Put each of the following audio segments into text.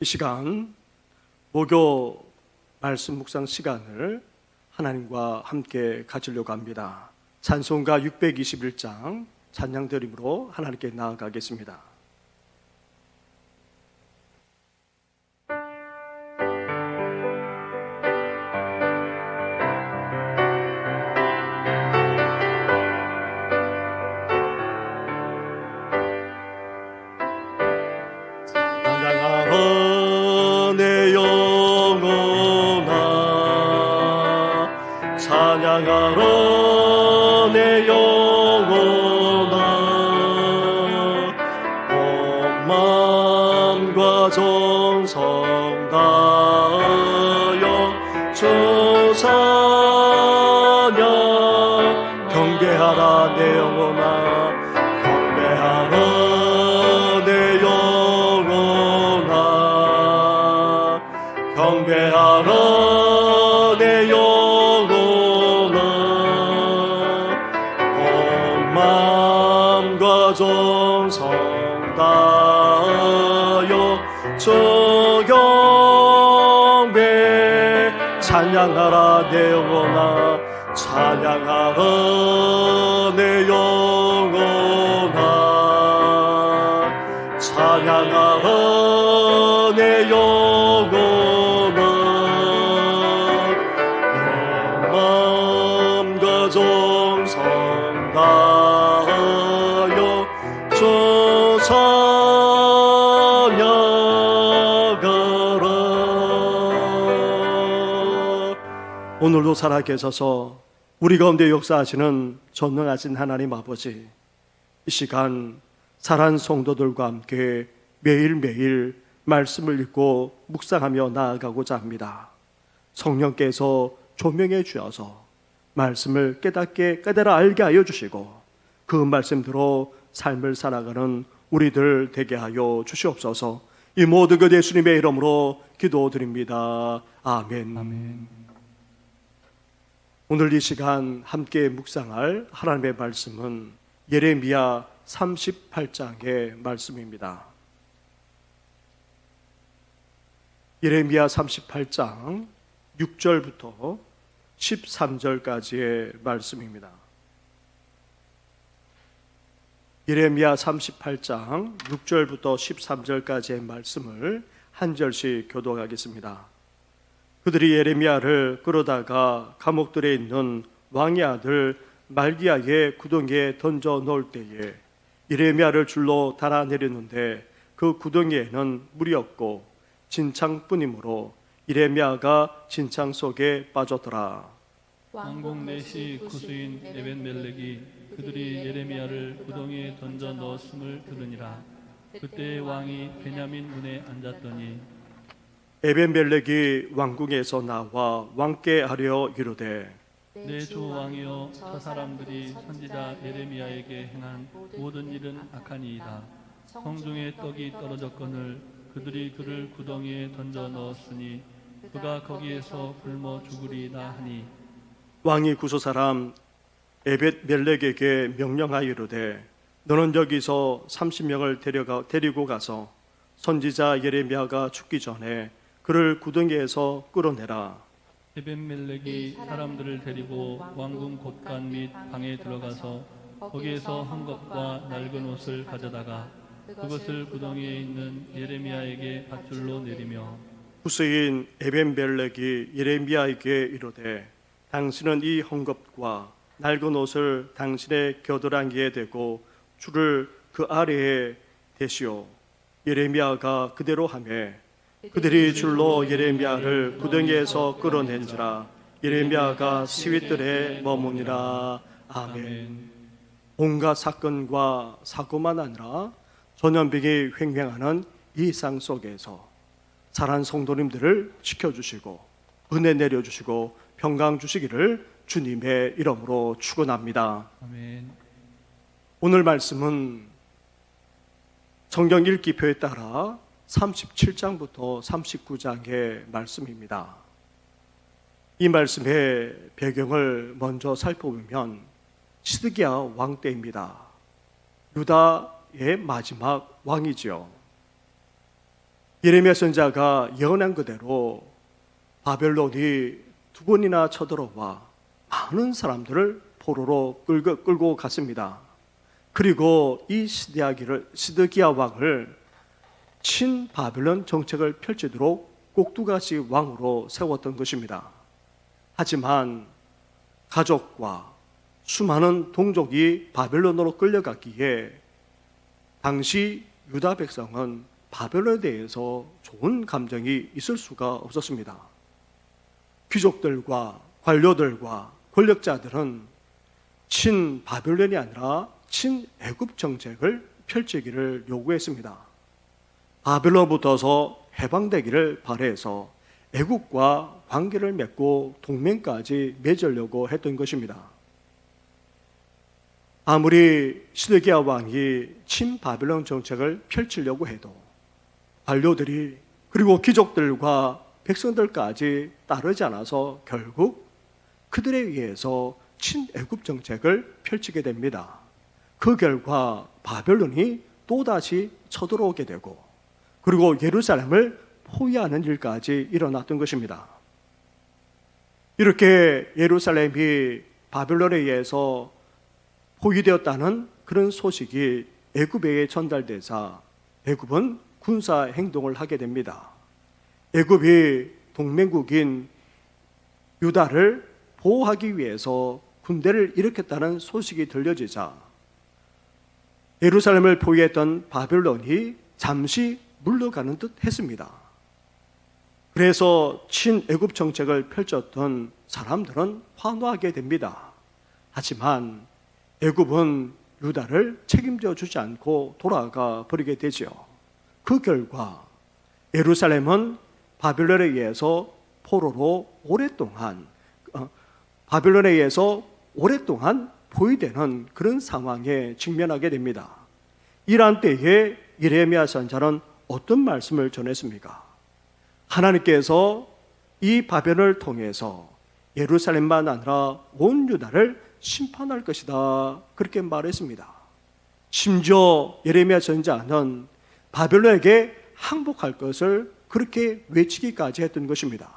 이 시간 목요 말씀 묵상 시간을 하나님과 함께 가지려고 합니다. 찬송가 621장 찬양 드림으로 하나님께 나아가겠습니다. 찬양하라 내 영혼아, 온 마음과 정성 다하여 주 찬양. 경배하라 내 영혼아, 경배하라 내 영혼아, 경배하라 내 영혼아. 정성 다하여 주 경배. 찬양하라 내 영혼아, 찬양하라 내 영혼아, 찬양하라 내 영혼아. 내 마음과 정성 다하여 주 찬양하라. 오늘도 살아계셔서 우리 가운데 역사하시는 전능하신 하나님 아버지, 이 시간 살아난 성도들과 함께 매일매일 말씀을 읽고 묵상하며 나아가고자 합니다. 성령께서 조명해 주셔서 말씀을 깨달아 알게 하여 주시고 그 말씀대로 삶을 살아가는 우리들 되게 하여 주시옵소서. 이 모든 것 예수님의 이름으로 기도드립니다. 아멘. 아멘. 오늘 이 시간 함께 묵상할 하나님의 말씀은 예레미야 38장의 말씀입니다. 예레미야 38장 6절부터 13절까지의 말씀입니다. 예레미야 38장 6절부터 13절까지의 말씀을 한 절씩 교독하겠습니다. 그들이 예레미야를 끌어다가 감옥들에 있는 왕의 아들 말기야의 구덩이에 던져 넣을 때에 예레미야를 줄로 달아내렸는데 그 구덩이에는 물이 없고 진창뿐이므로 예레미야가 진창 속에 빠졌더라. 왕궁 내시 구수인 에벤멜렉이 그들이 예레미야를 구덩이에 던져 넣었음을 들으니라. 그때 왕이 베냐민 문에 앉았더니 에벤멜렉이 왕궁에서 나와 왕께 하려 이르되, 내 주 왕이여, 저 사람들이 선지자 예레미야에게 행한 모든 일은 악하니이다. 성중에 떡이 떨어졌거늘 그들이 그를 구덩이에 던져 넣었으니 그가 거기에서 굶어 죽으리다 하니. 왕이 구소 사람 에벳멜렉에게 명령하여 이르되, 너는 여기서 30명을 데리고 가서 선지자 예레미야가 죽기 전에 그를 구덩이에서 끌어내라. 에벤멜렉이 사람들을 데리고 왕궁 곳간 및 방에 들어가서 거기에서 헝겊과 낡은 옷을 가져다가 그것을 구덩이에 있는 예레미야에게 밧줄로 내리며 후스인 에벤멜렉이 예레미야에게 이르되, 당신은 이 헝겊과 낡은 옷을 당신의 겨드랑이에 대고 줄을 그 아래에 대시오. 예레미야가 그대로 하매 그들이 줄로 예레미야를 구덩이에서 끌어낸지라. 예레미야가 시윗들에 머무니라. 아멘. 온갖 사건과 사고만 아니라 전염병이 횡행하는 이 상 속에서 살아난 성도님들을 지켜주시고 은혜 내려주시고 평강 주시기를 주님의 이름으로 축원합니다. 아멘. 오늘 말씀은 성경 읽기표에 따라 37장부터 39장의 말씀입니다. 이 말씀의 배경을 먼저 살펴보면 시드기야 왕 때입니다. 유다의 마지막 왕이지요. 예레미야 선지자가 예언한 그대로 바벨론이 두 번이나 쳐들어와 많은 사람들을 포로로 끌고 갔습니다. 그리고 이 시드기야 왕을 친바벨론 정책을 펼치도록 꼭두가시 왕으로 세웠던 것입니다. 하지만 가족과 수많은 동족이 바벨론으로 끌려갔기에 당시 유다 백성은 바벨론에 대해서 좋은 감정이 있을 수가 없었습니다. 귀족들과 관료들과 권력자들은 친 바벨론이 아니라 친 애굽 정책을 펼치기를 요구했습니다. 바벨론부터서 해방되기를 바라해서 애국과 관계를 맺고 동맹까지 맺으려고 했던 것입니다. 아무리 시드기야 왕이 친바벨론 정책을 펼치려고 해도 관료들이 그리고 귀족들과 백성들까지 따르지 않아서 결국 그들에 의해서 친애굽 정책을 펼치게 됩니다. 그 결과 바벨론이 또다시 쳐들어오게 되고 그리고 예루살렘을 포위하는 일까지 일어났던 것입니다. 이렇게 예루살렘이 바벨론에 의해서 포위되었다는 그런 소식이 애굽에 전달되자 애굽은 군사 행동을 하게 됩니다. 애굽이 동맹국인 유다를 보호하기 위해서 군대를 일으켰다는 소식이 들려지자 예루살렘을 포위했던 바벨론이 잠시 물러가는 듯 했습니다. 그래서 친애굽 정책을 펼쳤던 사람들은 환호하게 됩니다. 하지만 애굽은 유다를 책임져 주지 않고 돌아가 버리게 되죠. 그 결과 예루살렘은 바벨론에 의해서 포로로 오랫동안 포위되는 그런 상황에 직면하게 됩니다. 이러한 때에 예레미야 선지자는 어떤 말씀을 전했습니까? 하나님께서 이 바벨론을 통해서 예루살렘만 아니라 온 유다를 심판할 것이다, 그렇게 말했습니다. 심지어 예레미야 선지자는 바벨론에게 항복할 것을 그렇게 외치기까지 했던 것입니다.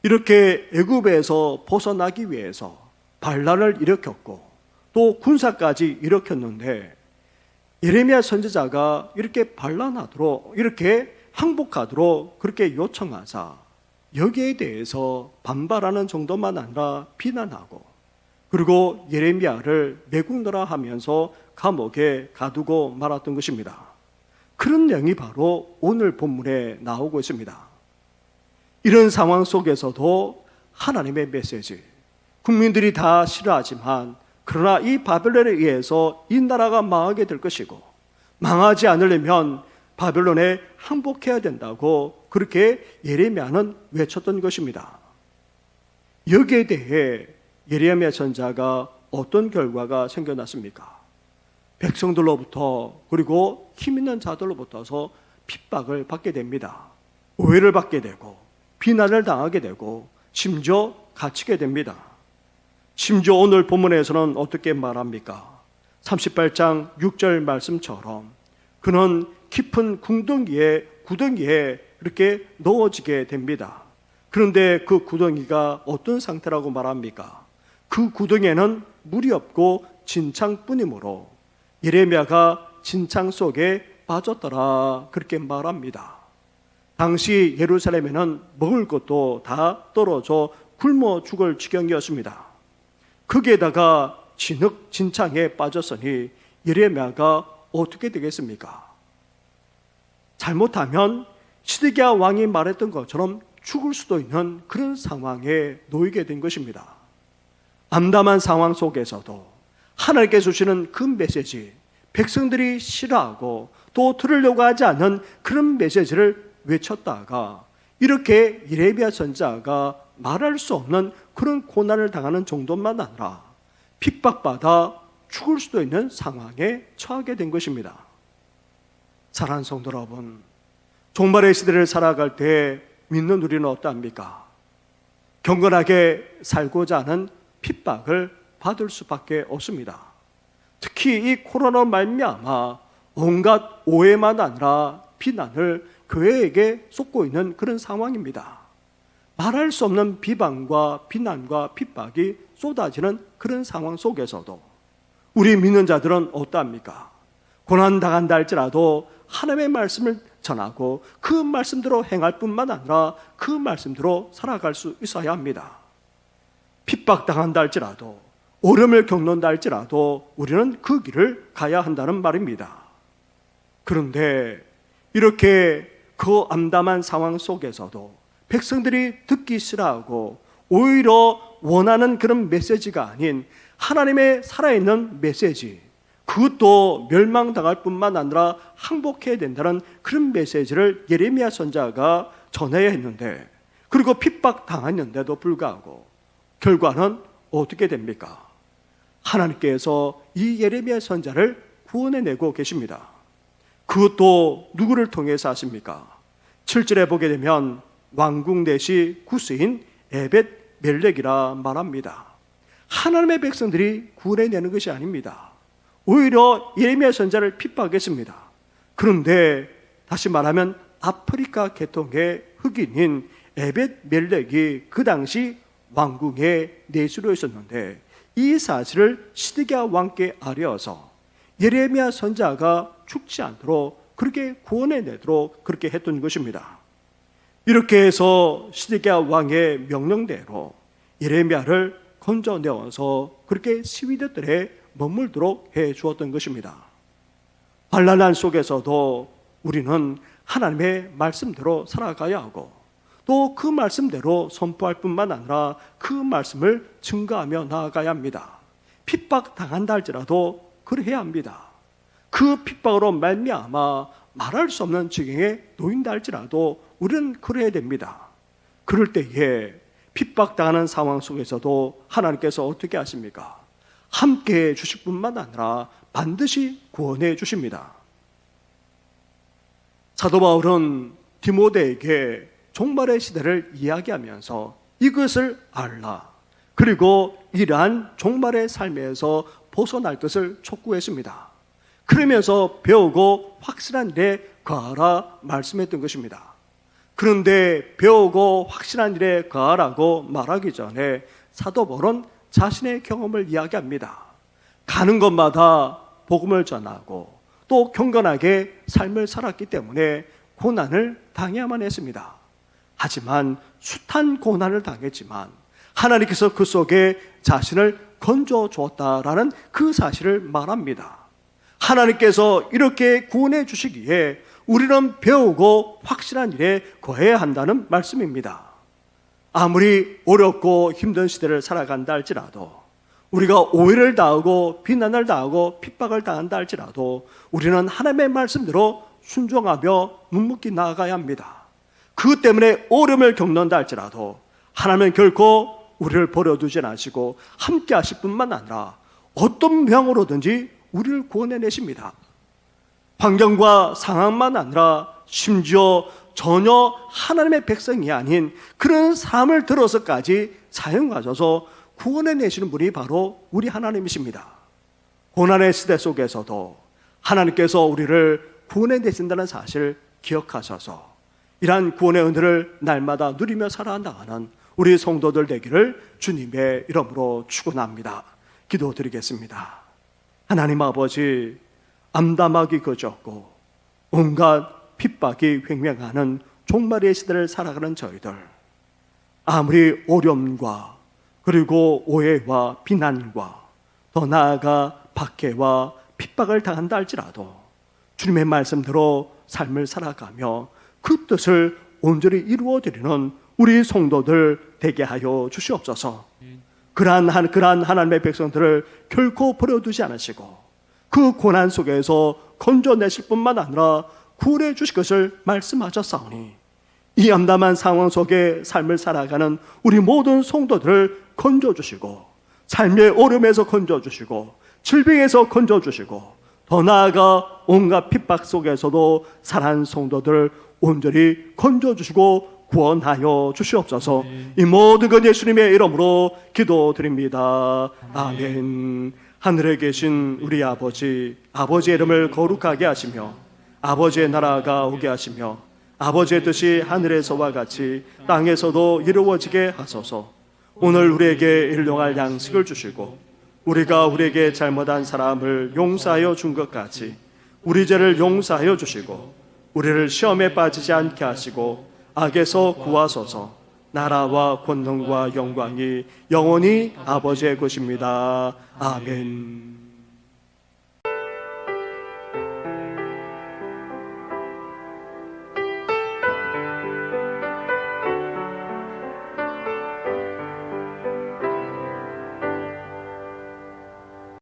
이렇게 애굽에서 벗어나기 위해서 반란을 일으켰고 또 군사까지 일으켰는데 예레미야 선지자가 이렇게 반란하도록, 이렇게 항복하도록 그렇게 요청하자 여기에 대해서 반발하는 정도만 아니라 비난하고 그리고 예레미야를 매국노라 하면서 감옥에 가두고 말았던 것입니다. 그런 내용이 바로 오늘 본문에 나오고 있습니다. 이런 상황 속에서도 하나님의 메시지, 국민들이 다 싫어하지만 그러나 이 바벨론에 의해서 이 나라가 망하게 될 것이고 망하지 않으려면 바벨론에 항복해야 된다고 그렇게 예레미야는 외쳤던 것입니다. 여기에 대해 예레미야 선지자가 어떤 결과가 생겨났습니까? 백성들로부터 그리고 힘 있는 자들로부터서 핍박을 받게 됩니다. 오해를 받게 되고 비난을 당하게 되고 심지어 갇히게 됩니다. 심지어 오늘 본문에서는 어떻게 말합니까? 38장 6절 말씀처럼 그는 깊은 구덩이에 이렇게 넣어지게 됩니다. 그런데 그 구덩이가 어떤 상태라고 말합니까? 그 구덩이에는 물이 없고 진창뿐이므로 예레미야가 진창 속에 빠졌더라, 그렇게 말합니다. 당시 예루살렘에는 먹을 것도 다 떨어져 굶어 죽을 지경이었습니다. 거기에다가 진창에 빠졌으니 예레미야가 어떻게 되겠습니까? 잘못하면 시드기야 왕이 말했던 것처럼 죽을 수도 있는 그런 상황에 놓이게 된 것입니다. 암담한 상황 속에서도 하나님께서 주시는 그 메시지, 백성들이 싫어하고 또 들으려고 하지 않는 그런 메시지를 외쳤다가 이렇게 예레미야 선지자가 말할 수 없는 그런 고난을 당하는 정도만 아니라 핍박받아 죽을 수도 있는 상황에 처하게 된 것입니다. 사랑하는 성도 여러분, 종말의 시대를 살아갈 때 믿는 우리는 어떠합니까? 경건하게 살고자 하는 핍박을 받을 수밖에 없습니다. 특히 이 코로나로 말미암아 온갖 오해만 아니라 비난을 교회에게 쏟고 있는 그런 상황입니다. 말할 수 없는 비방과 비난과 핍박이 쏟아지는 그런 상황 속에서도 우리 믿는 자들은 어떠합니까? 고난당한다 할지라도 하나님의 말씀을 전하고 그 말씀대로 행할 뿐만 아니라 그 말씀대로 살아갈 수 있어야 합니다. 핍박당한다 할지라도 어려움을 겪는다 할지라도 우리는 그 길을 가야 한다는 말입니다. 그런데 이렇게 그 암담한 상황 속에서도 백성들이 듣기 싫어하고 오히려 원하는 그런 메시지가 아닌 하나님의 살아있는 메시지, 그것도 멸망당할 뿐만 아니라 항복해야 된다는 그런 메시지를 예레미야 선지자가 전해야 했는데, 그리고 핍박당했는데도 불구하고 결과는 어떻게 됩니까? 하나님께서 이 예레미야 선지자를 구원해내고 계십니다. 그것도 누구를 통해서 하십니까? 7절에 보게 되면 왕궁 내시 구스인 에벳 멜렉이라 말합니다. 하나님의 백성들이 구원해내는 것이 아닙니다. 오히려 예레미야 선지자를 핍박했습니다. 그런데 다시 말하면 아프리카 계통의 흑인인 에벳 멜렉이 그 당시 왕궁의 내수로 있었는데, 이 사실을 시드기야 왕께 알려서 예레미야 선지자가 죽지 않도록 그렇게 구원해내도록 그렇게 했던 것입니다. 이렇게 해서 시드기야 왕의 명령대로 예레미야를 건져내어서 그렇게 시위대들에 머물도록 해 주었던 것입니다. 환난 속에서도 우리는 하나님의 말씀대로 살아가야 하고, 또 그 말씀대로 선포할 뿐만 아니라 그 말씀을 증거하며 나아가야 합니다. 핍박당한다 할지라도 그래야 합니다. 그 핍박으로 말미암아 말할 수 없는 지경에 놓인다 할지라도 우리는 그래야 됩니다. 그럴 때에 핍박당하는 상황 속에서도 하나님께서 어떻게 하십니까? 함께해 주실 뿐만 아니라 반드시 구원해 주십니다. 사도 바울은 디모데에게 종말의 시대를 이야기하면서 이것을 알라, 그리고 이러한 종말의 삶에서 벗어날 것을 촉구했습니다. 그러면서 배우고 확실한 일에 거하라 말씀했던 것입니다. 그런데 배우고 확실한 일에 거하라고 말하기 전에 사도 바울은 자신의 경험을 이야기합니다. 가는 곳마다 복음을 전하고 또 경건하게 삶을 살았기 때문에 고난을 당해야만 했습니다. 하지만 숱한 고난을 당했지만 하나님께서 그 속에 자신을 건져 주었다라는 그 사실을 말합니다. 하나님께서 이렇게 구원해 주시기에 우리는 배우고 확실한 일에 거해야 한다는 말씀입니다. 아무리 어렵고 힘든 시대를 살아간다 할지라도, 우리가 오해를 당하고 비난을 당하고 핍박을 당한다 할지라도 우리는 하나님의 말씀대로 순종하며 묵묵히 나아가야 합니다. 그것 때문에 어려움을 겪는다 할지라도 하나님은 결코 우리를 버려두지 않으시고 함께 하실 뿐만 아니라 어떤 명으로든지 우리를 구원해내십니다. 환경과 상황만 아니라 심지어 전혀 하나님의 백성이 아닌 그런 삶을 들어서까지 사용하셔서 구원해내시는 분이 바로 우리 하나님이십니다. 고난의 시대 속에서도 하나님께서 우리를 구원해내신다는 사실을 기억하셔서 이러한 구원의 은혜를 날마다 누리며 살아나가는 우리 성도들 되기를 주님의 이름으로 축원합니다. 기도드리겠습니다. 하나님 아버지, 암담하기 그쳤고 온갖 핍박이 횡행하는 종말의 시대를 살아가는 저희들, 아무리 어려움과 그리고 오해와 비난과 더 나아가 박해와 핍박을 당한다 할지라도 주님의 말씀대로 삶을 살아가며 그 뜻을 온전히 이루어드리는 우리 성도들 되게 하여 주시옵소서. 그러한 하나님의 백성들을 결코 버려두지 않으시고 그 고난 속에서 건져내실 뿐만 아니라 구원해 주실 것을 말씀하셨사오니, 이 암담한 상황 속에 삶을 살아가는 우리 모든 성도들을 건져주시고 삶의 어려움에서 건져주시고 질병에서 건져주시고 더 나아가 온갖 핍박 속에서도 살아난 성도들을 온전히 건져주시고 구원하여 주시옵소서. 이 모든 것 예수님의 이름으로 기도드립니다. 아멘. 하늘에 계신 우리 아버지, 아버지의 이름을 거룩하게 하시며 아버지의 나라가 오게 하시며 아버지의 뜻이 하늘에서와 같이 땅에서도 이루어지게 하소서. 오늘 우리에게 일용할 양식을 주시고 우리가 우리에게 잘못한 사람을 용서하여 준 것 같이 우리 죄를 용서하여 주시고 우리를 시험에 빠지지 않게 하시고 악에서 구하소서. 나라와 권능과 영광이 영원히 아버지의 것입니다. 아멘.